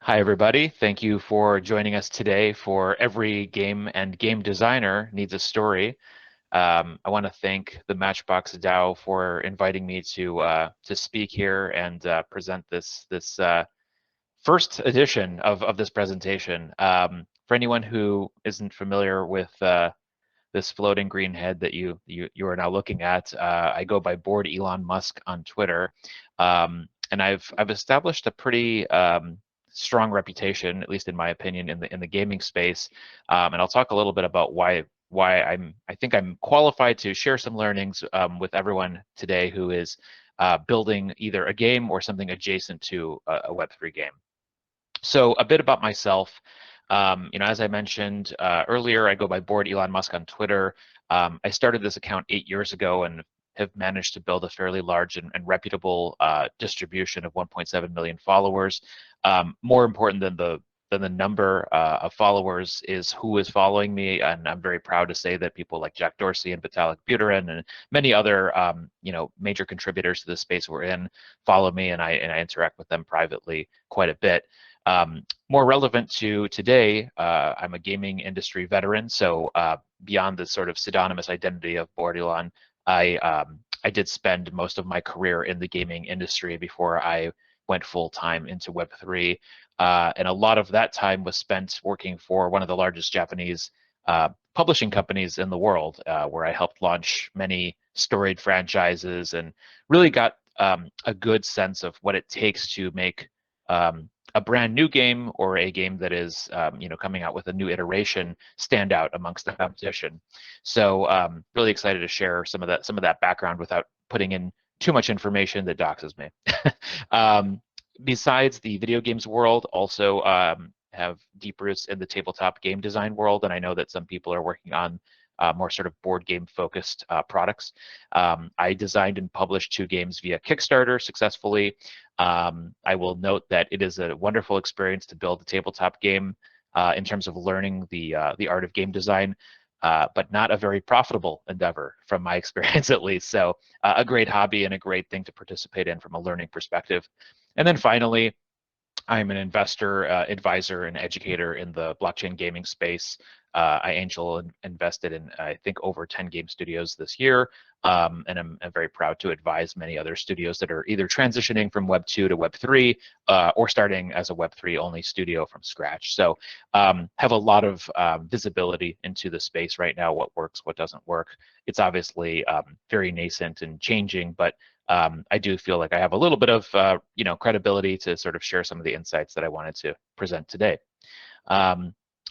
Hi, everybody. Thank you for joining us today for Every Game and Game Designer Needs a Story. I want to thank the Matchbox DAO for inviting me to speak here and present this first edition of this presentation. For anyone who isn't familiar with this floating green head that you are now looking at, I go by Board Elon Musk on Twitter, and I've established a pretty strong reputation, at least in my opinion, in the gaming space. And I'll talk a little bit about why I think I'm qualified to share some learnings with everyone today who is building either a game or something adjacent to a Web3 game. So a bit about myself. As I mentioned earlier, I go by Board Elon Musk on Twitter. I started this account 8 years ago and have managed to build a fairly large and reputable distribution of 1.7 million followers. More important than the number of followers is who is following me, and I'm very proud to say that people like Jack Dorsey and Vitalik Buterin and many other major contributors to the space we're in follow me, and I interact with them privately quite a bit. More relevant to today, I'm a gaming industry veteran, so beyond the sort of pseudonymous identity of Board Elon, I did spend most of my career in the gaming industry before I went full time into Web3, and a lot of that time was spent working for one of the largest Japanese publishing companies in the world, where I helped launch many storied franchises and really got a good sense of what it takes to make a brand new game or a game that is coming out with a new iteration stand out amongst the competition. So really excited to share some of that background without putting in too much information that doxes me. Besides the video games world, also have deep roots in the tabletop game design world, and I know that some people are working on more sort of board game focused products. I designed and published 2 games via Kickstarter successfully. I will note that it is a wonderful experience to build a tabletop game in terms of learning the art of game design, but not a very profitable endeavor from my experience at least. So a great hobby and a great thing to participate in from a learning perspective. And then finally, I'm an investor, advisor, and educator in the blockchain gaming space. I angel invested in, I think, over 10 game studios this year, and I'm very proud to advise many other studios that are either transitioning from Web 2 to Web 3 or starting as a Web 3 only studio from scratch. So have a lot of visibility into the space right now, what works, what doesn't work. It's obviously very nascent and changing, but I do feel like I have a little bit of credibility to sort of share some of the insights that I wanted to present today.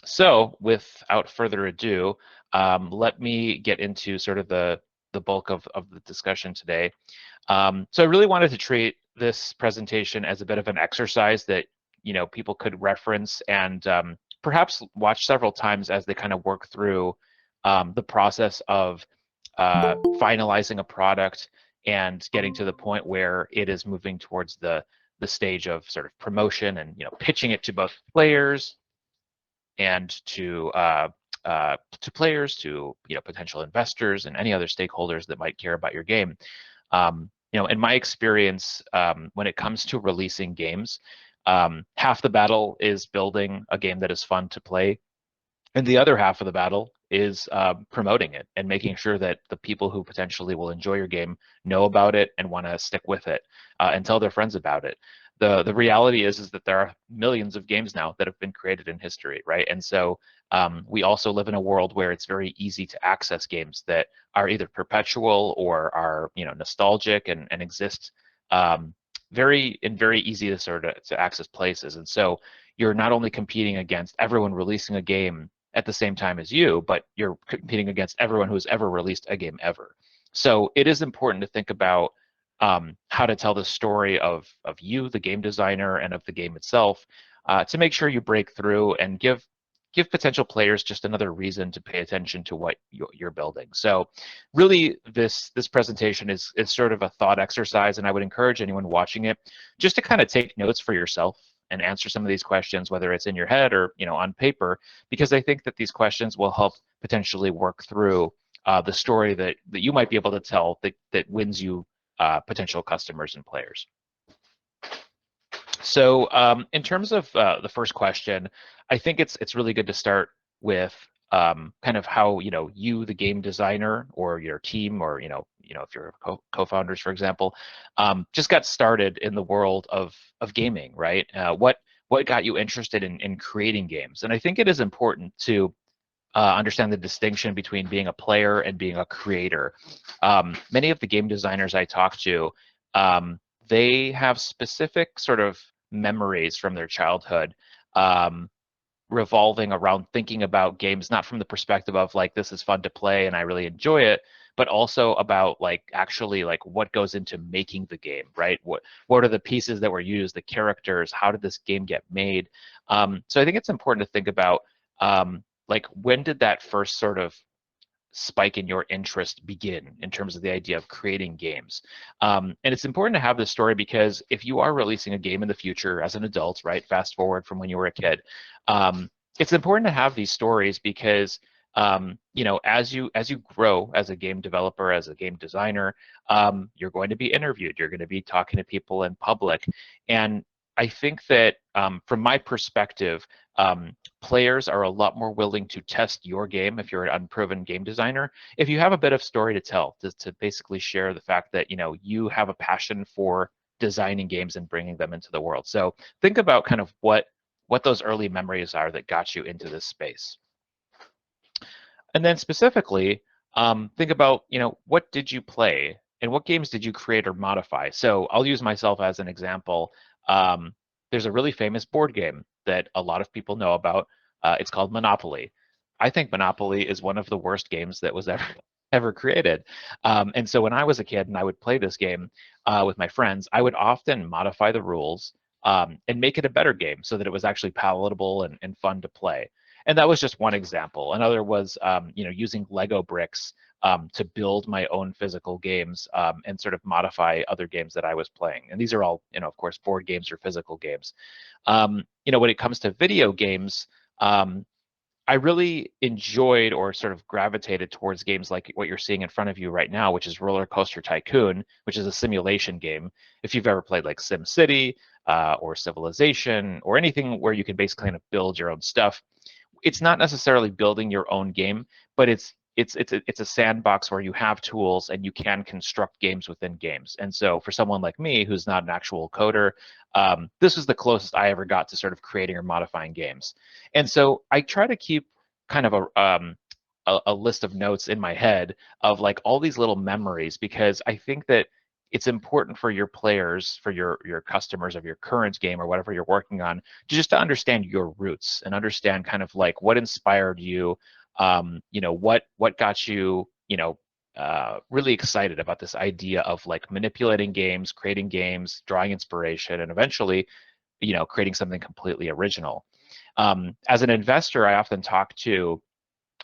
So without further ado, let me get into sort of the bulk of the discussion today. So I really wanted to treat this presentation as a bit of an exercise that people could reference and perhaps watch several times as they kind of work through the process of finalizing a product and getting to the point where it is moving towards the stage of sort of promotion and pitching it to both players and to players, to potential investors and any other stakeholders that might care about your game. In my experience, when it comes to releasing games, half the battle is building a game that is fun to play, and the other half of the battle is promoting it and making sure that the people who potentially will enjoy your game know about it and want to stick with it and tell their friends about it. The reality is that there are millions of games now that have been created in history, right? And so we also live in a world where it's very easy to access games that are either perpetual or are nostalgic and exist very easy to sort of to access places. And so you're not only competing against everyone releasing a game at the same time as you, but you're competing against everyone who's ever released a game ever. So it is important to think about how to tell the story of you, the game designer, and of the game itself, to make sure you break through and give potential players just another reason to pay attention to what you're building. So really this presentation is sort of a thought exercise, and I would encourage anyone watching it just to kind of take notes for yourself and answer some of these questions, whether it's in your head or on paper, because I think that these questions will help potentially work through the story that you might be able to tell that wins you potential customers and players. So in terms of the first question, I think it's really good to start with kind of how you, the game designer, or your team, or if you're co-founders, for example, just got started in the world of gaming, right? What got you interested in creating games? And I think it is important to understand the distinction between being a player and being a creator. Many of the game designers I talk to, they have specific sort of memories from their childhood, um, revolving around thinking about games, not from the perspective of like, this is fun to play and I really enjoy it, but also about like actually like what goes into making the game, right? What are the pieces that were used, the characters, how did this game get made? So I think it's important to think about like, when did that first sort of spike in your interest begin in terms of the idea of creating games? And it's important to have this story because if you are releasing a game in the future as an adult, right, fast forward from when you were a kid, it's important to have these stories because as you grow as a game developer, as a game designer, you're going to be interviewed, you're going to be talking to people in public, and I think that from my perspective, players are a lot more willing to test your game if you're an unproven game designer if you have a bit of story to tell, to basically share the fact that you have a passion for designing games and bringing them into the world. So think about kind of what those early memories are that got you into this space. And then specifically, think about, what did you play and what games did you create or modify? So I'll use myself as an example. Um, there's a really famous board game that a lot of people know about. It's called Monopoly. I think Monopoly is one of the worst games that was ever ever created. And so when I was a kid and I would play this game with my friends, I would often modify the rules and make it a better game so that it was actually palatable and fun to play. And that was just one example. Another was, using Lego bricks to build my own physical games and sort of modify other games that I was playing. And these are all, of course, board games or physical games. When it comes to video games, um, I really enjoyed or sort of gravitated towards games like what you're seeing in front of you right now, which is Roller Coaster Tycoon, which is a simulation game. If you've ever played like Sim City or Civilization or anything where you can basically kind of build your own stuff, it's not necessarily building your own game, but it's a sandbox where you have tools and you can construct games within games. And so for someone like me who's not an actual coder, this is the closest I ever got to sort of creating or modifying games. And so I try to keep kind of a list of notes in my head of like all these little memories because I think that it's important for your players, for your customers of your current game or whatever you're working on, just to understand your roots and understand kind of like what inspired you, what got you, really excited about this idea of like manipulating games, creating games, drawing inspiration, and eventually, creating something completely original. As an investor, I often talk to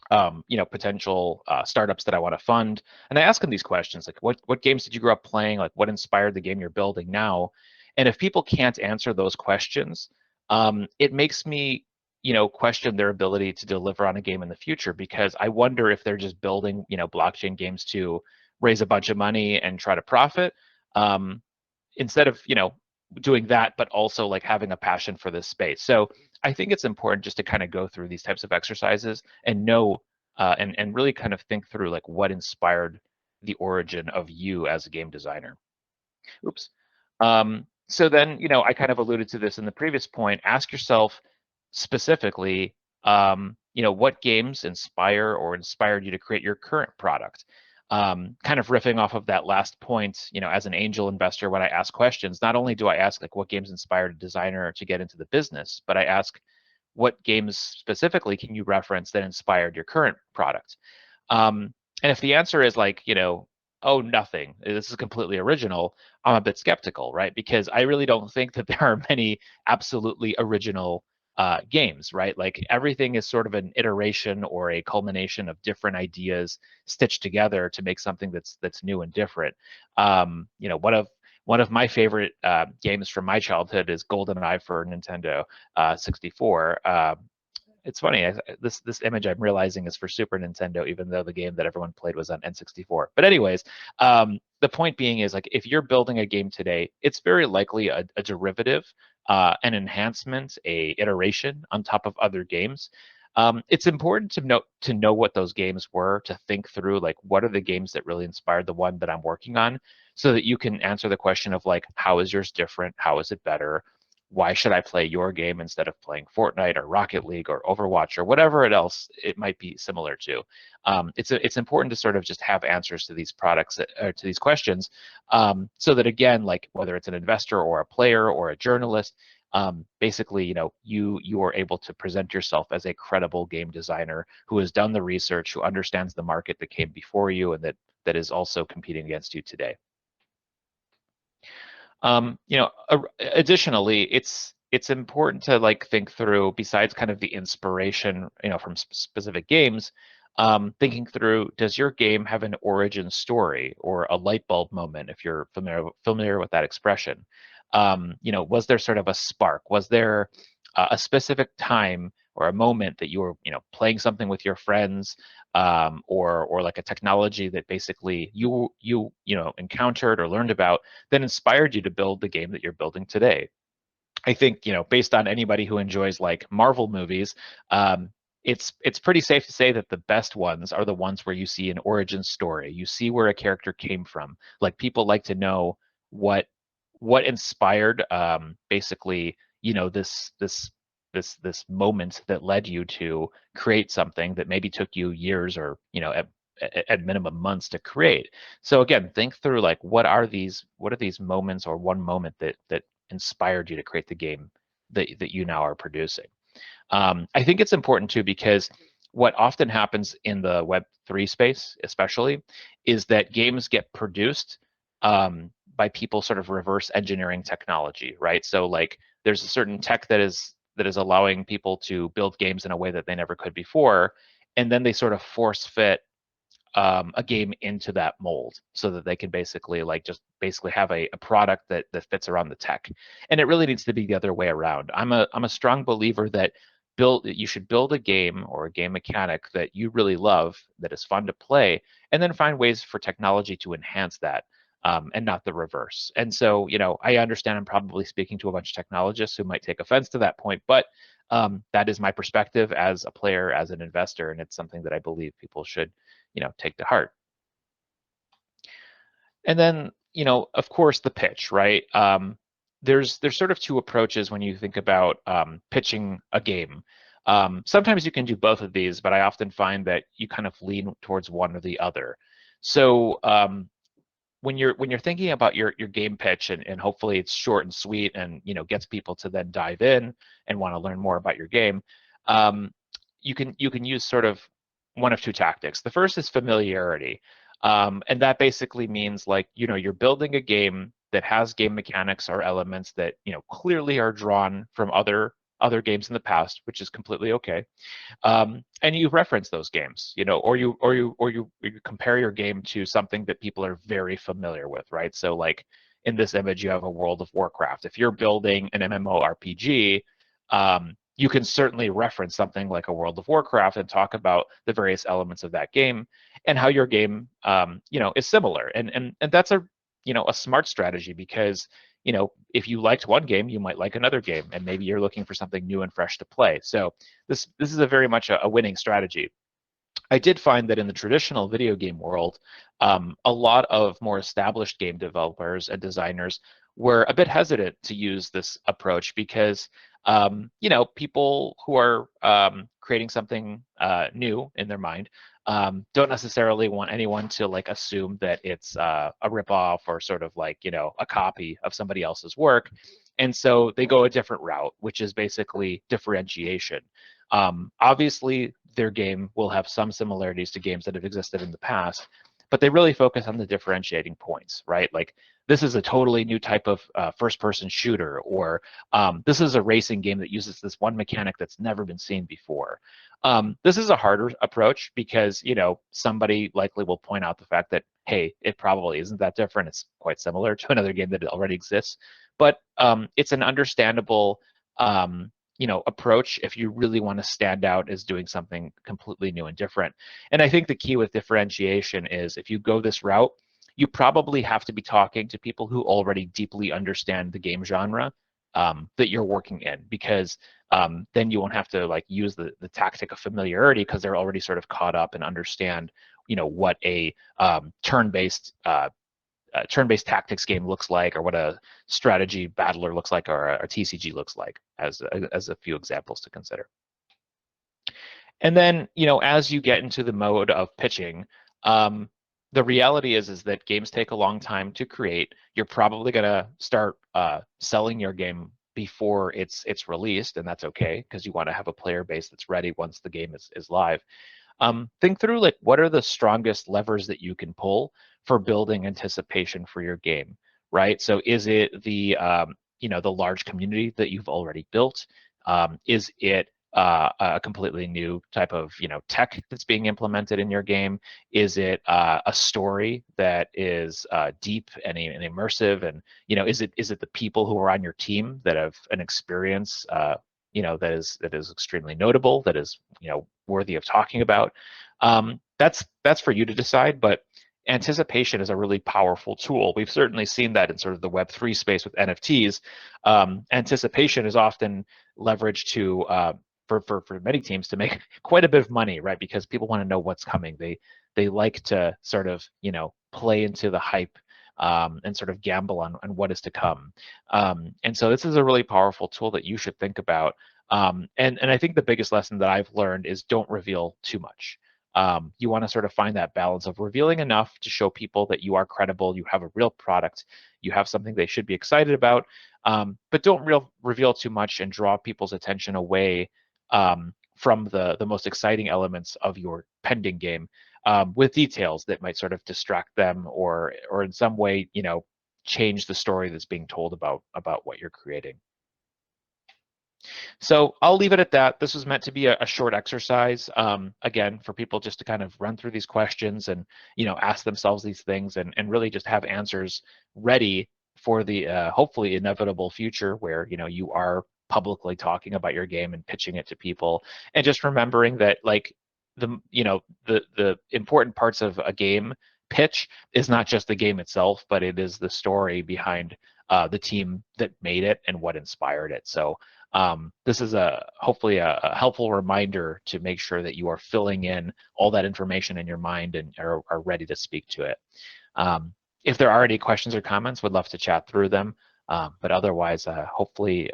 potential startups that I want to fund. And I ask them these questions like, what games did you grow up playing? Like, what inspired the game you're building now? And if people can't answer those questions, it makes me, question their ability to deliver on a game in the future because I wonder if they're just building, blockchain games to raise a bunch of money and try to profit. Um, Instead of doing that but also like having a passion for this space. So I think it's important just to kind of go through these types of exercises and know and really kind of think through like what inspired the origin of you as a game designer. Oops. So then, I kind of alluded to this in the previous point. Ask yourself specifically, what games inspire or inspired you to create your current product? Kind of riffing off of that last point, as an angel investor, when I ask questions, not only do I ask like what games inspired a designer to get into the business, but I ask what games specifically can you reference that inspired your current product? And if the answer is like, oh, nothing, this is completely original, I'm a bit skeptical, right? Because I really don't think that there are many absolutely original games, right? Like everything is sort of an iteration or a culmination of different ideas stitched together to make something that's new and different. One of my favorite games from my childhood is GoldenEye for Nintendo 64. It's funny. This image I'm realizing is for Super Nintendo, even though the game that everyone played was on N64. But anyways, the point being is like if you're building a game today, it's very likely a derivative an enhancement, a iteration on top of other games. It's important to know what those games were, to think through like what are the games that really inspired the one that I'm working on, so that you can answer the question of like how is yours different, how is it better, why should I play your game instead of playing Fortnite or Rocket League or Overwatch or whatever else it might be similar to. It's important to sort of just have answers to these products or to these questions, so that again, like whether it's an investor or a player or a journalist, basically, you are able to present yourself as a credible game designer who has done the research, who understands the market that came before you, and that is also competing against you today. Additionally, it's important to like think through, besides kind of the inspiration, from specific games, thinking through, does your game have an origin story or a light bulb moment, if you're familiar with that expression? Was there sort of a spark? Was there a specific time or a moment that you were, playing something with your friends, or like a technology that basically you encountered or learned about that inspired you to build the game that you're building today? I think, based on anybody who enjoys like Marvel movies, it's pretty safe to say that the best ones are the ones where you see an origin story. You see where a character came from. Like people like to know what inspired, basically, this moment that led you to create something that maybe took you years or, at minimum months to create. So again, think through like what are these moments, or one moment that inspired you to create the game that you now are producing. I think it's important too, because what often happens in the Web3 space, especially, is that games get produced, by people sort of reverse engineering technology, right? So like there's a certain tech that is allowing people to build games in a way that they never could before, and then they sort of force fit, a game into that mold, so that they can basically like just basically have a product that fits around the tech. And it really needs to be the other way around. I'm a strong believer that you should build a game or a game mechanic that you really love, that is fun to play, and then find ways for technology to enhance that, and not the reverse. And so, I understand I'm probably speaking to a bunch of technologists who might take offense to that point, but that is my perspective as a player, as an investor, and it's something that I believe people should, take to heart. And then, of course, the pitch, right? There's sort of two approaches when you think about, pitching a game. Sometimes you can do both of these, but I often find that you kind of lean towards one or the other. So, when you're thinking about your game pitch, and hopefully it's short and sweet, and gets people to then dive in and want to learn more about your game, um, you can use sort of one of two tactics. The first is familiarity, and that basically means like you're building a game that has game mechanics or elements that clearly are drawn from other games in the past, which is completely okay. And you reference those games, or you compare your game to something that people are very familiar with, right? So like in this image, you have a World of Warcraft. If you're building an MMORPG, you can certainly reference something like a World of Warcraft and talk about the various elements of that game and how your game, is similar. And that's a smart strategy, because if you liked one game, you might like another game, and maybe you're looking for something new and fresh to play. So this is a very much a winning strategy. I did find that in the traditional video game world, a lot of more established game developers and designers were a bit hesitant to use this approach, because people who are, creating something new in their mind, don't necessarily want anyone to like assume that it's a ripoff, or sort of like a copy of somebody else's work, and so they go a different route, which is basically differentiation. Obviously, their game will have some similarities to games that have existed in the past, but they really focus on the differentiating points, right? Like this is a totally new type of first-person shooter, or this is a racing game that uses this one mechanic that's never been seen before. This is a harder approach, because somebody likely will point out the fact that, hey, it probably isn't that different. It's quite similar to another game that already exists. But it's an understandable, approach if you really want to stand out as doing something completely new and different. And I think the key with differentiation is, if you go this route, you probably have to be talking to people who already deeply understand the game genre, that you're working in, because then you won't have to like use the tactic of familiarity, because they're already sort of caught up and understand, what a turn-based tactics game looks like, or what a strategy battler looks like, or a TCG looks like, as a few examples to consider. And then, as you get into the mode of pitching, the reality is that games take a long time to create. You're probably going to start selling your game before it's released, and that's okay, because you want to have a player base that's ready once the game is live. Think through, like, what are the strongest levers that you can pull for building anticipation for your game, right? So is it the large community that you've already built? Is it a completely new type of tech that's being implemented in your game? Is it a story that is deep and immersive? And is it the people who are on your team that have an experience that is extremely notable, that is worthy of talking about? That's for you to decide, but anticipation is a really powerful tool. We've certainly seen that in sort of the Web3 space with NFTs. Anticipation is often leveraged to for many teams to make quite a bit of money, right? Because people want to know what's coming. They like to sort of play into the hype, and sort of gamble on what is to come. And so this is a really powerful tool that you should think about. And I think the biggest lesson that I've learned is don't reveal too much. You want to sort of find that balance of revealing enough to show people that you are credible, you have a real product, you have something they should be excited about, but don't reveal too much and draw people's attention away from the most exciting elements of your pending game, with details that might sort of distract them, or in some way change the story that's being told about what you're creating. So I'll leave it at that. This was meant to be a short exercise, again, for people just to kind of run through these questions and ask themselves these things, and really just have answers ready for the hopefully inevitable future where you are publicly talking about your game and pitching it to people, and just remembering that, like, the important parts of a game pitch is not just the game itself, but it is the story behind the team that made it and what inspired it. So this is hopefully a helpful reminder to make sure that you are filling in all that information in your mind and are ready to speak to it. If there are any questions or comments, would love to chat through them. But otherwise, hopefully,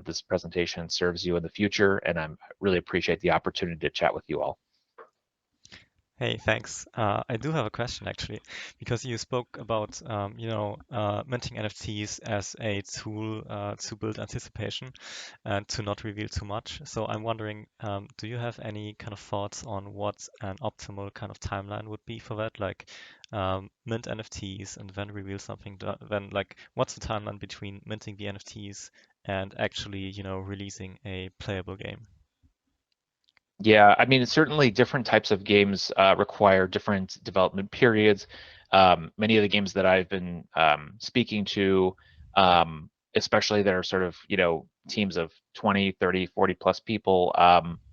this presentation serves you in the future, and I really appreciate the opportunity to chat with you all. Hey, thanks. I do have a question actually, because you spoke about minting NFTs as a tool to build anticipation and to not reveal too much. So I'm wondering, do you have any kind of thoughts on what an optimal kind of timeline would be for that? Like mint NFTs and then reveal something. Then like, what's the timeline between minting the NFTs and actually, releasing a playable game? Yeah, I mean, certainly different types of games require different development periods. Many of the games that I've been speaking to, especially that are sort of, teams of 20, 30, 40 plus people,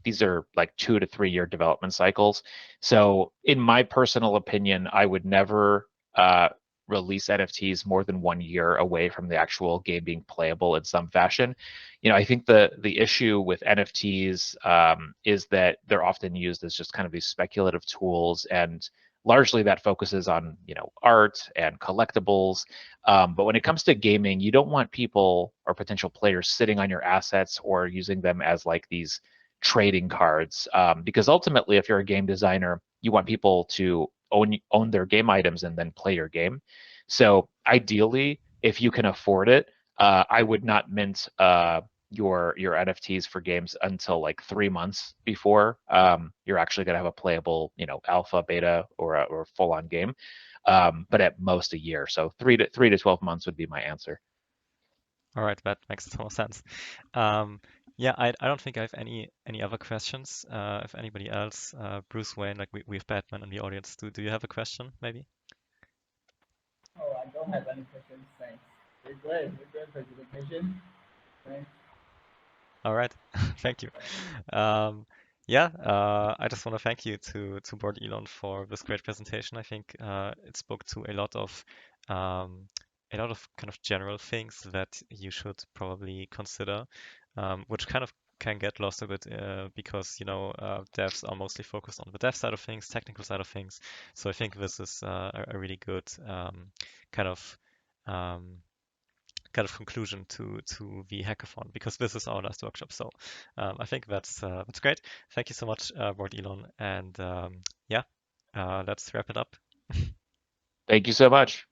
these are like 2 to 3 year development cycles. So in my personal opinion, I would never release NFTs more than 1 year away from the actual game being playable in some fashion. I think the issue with NFTs is that they're often used as just kind of these speculative tools, and largely that focuses on art and collectibles. But when it comes to gaming, you don't want people or potential players sitting on your assets or using them as like these trading cards, because ultimately, if you're a game designer, you want people to own their game items and then play your game. So ideally, if you can afford it, I would not mint your NFTs for games until like 3 months before you're actually going to have a playable, alpha, beta, or full on game. But at most a year. So 3 to 12 months would be my answer. All right, that makes total sense. Um, yeah, I don't think I have any other questions. If anybody else, Bruce Wayne, like we have Batman in the audience. Do you have a question, maybe? Oh, I don't have any questions. Thanks. We're good. We're good for the presentation. Thanks. All right, thank you. Um, yeah, I just want to thank you to Board Elon for this great presentation. I think it spoke to a lot of um, a lot of kind of general things that you should probably consider, which kind of can get lost a bit because devs are mostly focused on the dev side of things, technical side of things. So I think this is a really good kind of um, conclusion to the hackathon, because this is our last workshop. So I think that's great. Thank you so much, Lord Elon, and yeah, let's wrap it up. Thank you so much.